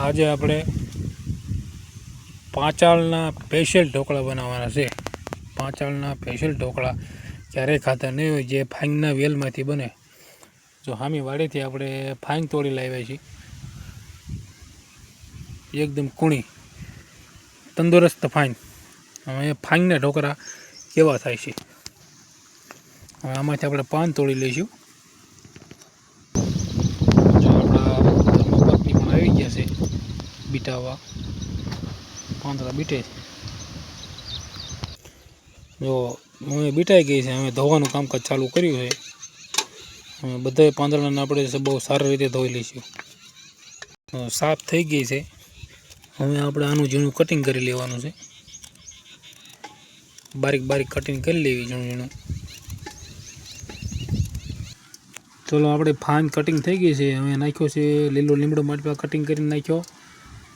આજે આપણે પાંચાળના સ્પેશિયલ ઢોકળા બનાવવાના છે। પાંચાળના સ્પેશિયલ ઢોકળા ક્યારેય ખાતા નહીં હોય, જે ફાઈંગના વેલમાંથી બને। જો હામી વાડીથી આપણે ફાઈંગ તોડી લાવ્યા છીએ, એકદમ કૂણી તંદુરસ્ત ફાઈંગ। હવે ફાઈંગના ઢોકળા કેવા થાય છે, હવે આમાંથી આપણે પાન તોડી લઈશું। જો આપણા થર્મોપાકની પણ આવી ગયા છે, બીટાવા પાંદડા બીટે છે। જો હવે બીટાઈ ગઈ છે, હવે ધોવાનું કામકાજ ચાલુ કર્યું છે। હવે બધા પાંદડાને આપણે બહુ સારી રીતે ધોઈ લઈશું। સાફ થઈ ગઈ છે, હવે આપણે આનું ઝીણું કટિંગ કરી લેવાનું છે। બારીક બારીક કટિંગ કરી લેવી ઝીણું ઝીણું। ચલો આપણે ફાઈન કટિંગ થઈ ગઈ છે। હવે નાખ્યો છે લીલો લીમડો માલપા કટિંગ કરીને નાખ્યો,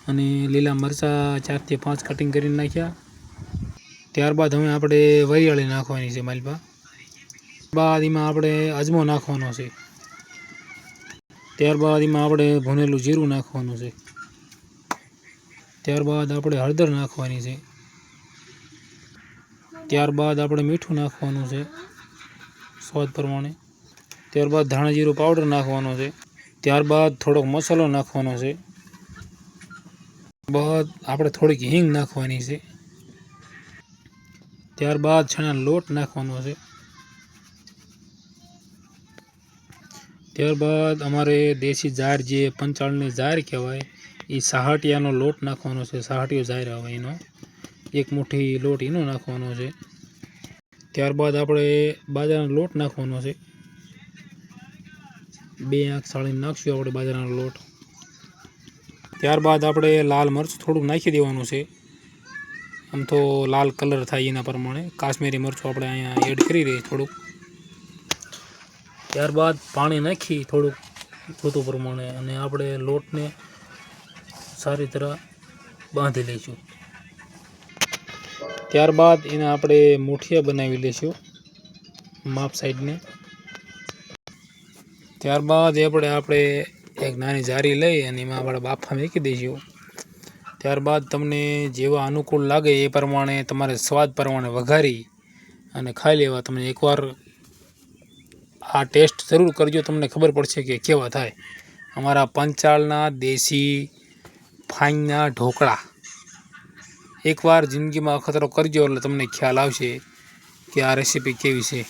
અને લીલા મરચાં 4 થી 5 કટિંગ કરીને નાખ્યા। ત્યારબાદ હવે આપણે વરિયાળી નાખવાની છે માલપા। બાદ એમાં આપણે અજમો નાખવાનો છે। ત્યારબાદ એમાં આપણે ભૂનેલું જીરું નાખવાનું છે। ત્યારબાદ આપણે હળદર નાખવાની છે। ત્યારબાદ આપણે મીઠું નાખવાનું છે સ્વાદ પ્રમાણે। ત્યારબાદ ધાણા જીરું પાવડર નાખવાનો છે। ત્યારબાદ થોડોક મસાલો નાખવાનો છે। બાદ આપણે થોડીક હિંગ નાખવાની છે। ત્યારબાદ ચણાનો લોટ નાખવાનો છે। ત્યારબાદ અમારે દેશી જાર, જે પંચાળની જાર કહેવાય, એ સાહટિયાનો લોટ નાખવાનો છે। સાહટિયો જાર આવે એનો 1 મુઠ્ઠી લોટ એનો નાખવાનો છે। ત્યારબાદ આપણે બાજરાનો લોટ નાખવાનો છે। 2 આંખ સાળીને નાખશું આપણે બાજરાનો લોટ। ત્યારબાદ આપણે લાલ મરચ થોડુંક નાખી દેવાનું છે, આમ તો લાલ કલર થાય એના પ્રમાણે। કાશ્મીરી મરચું આપણે અહીંયા એડ કરી દઈએ થોડુંક। ત્યારબાદ પાણી નાખી થોડુંક ઋતુ પ્રમાણે, અને આપણે લોટને સારી તરહ બાંધી લઈશું। ત્યારબાદ એને આપણે મુઠિયા બનાવી લઈશું માપ સાઈડને। ત્યારબાદ આપણે એક નાની જારી લઈ અને એમાં આપણે બાફા મૂકી દઈશું। ત્યારબાદ તમને જેવા અનુકૂળ લાગે એ પ્રમાણે તમારે સ્વાદ પ્રમાણે વઘારી અને ખાઈ લેવા। તમે એકવાર આ ટેસ્ટ જરૂર કરજો, તમને ખબર પડશે કે કેવા થાય અમારા પંચાળના દેશી ફાઈંગના ઢોકળા। એકવાર જિંદગીમાં અખતરો કરજો એટલે તમને ખ્યાલ આવશે કે આ રેસીપી કેવી છે।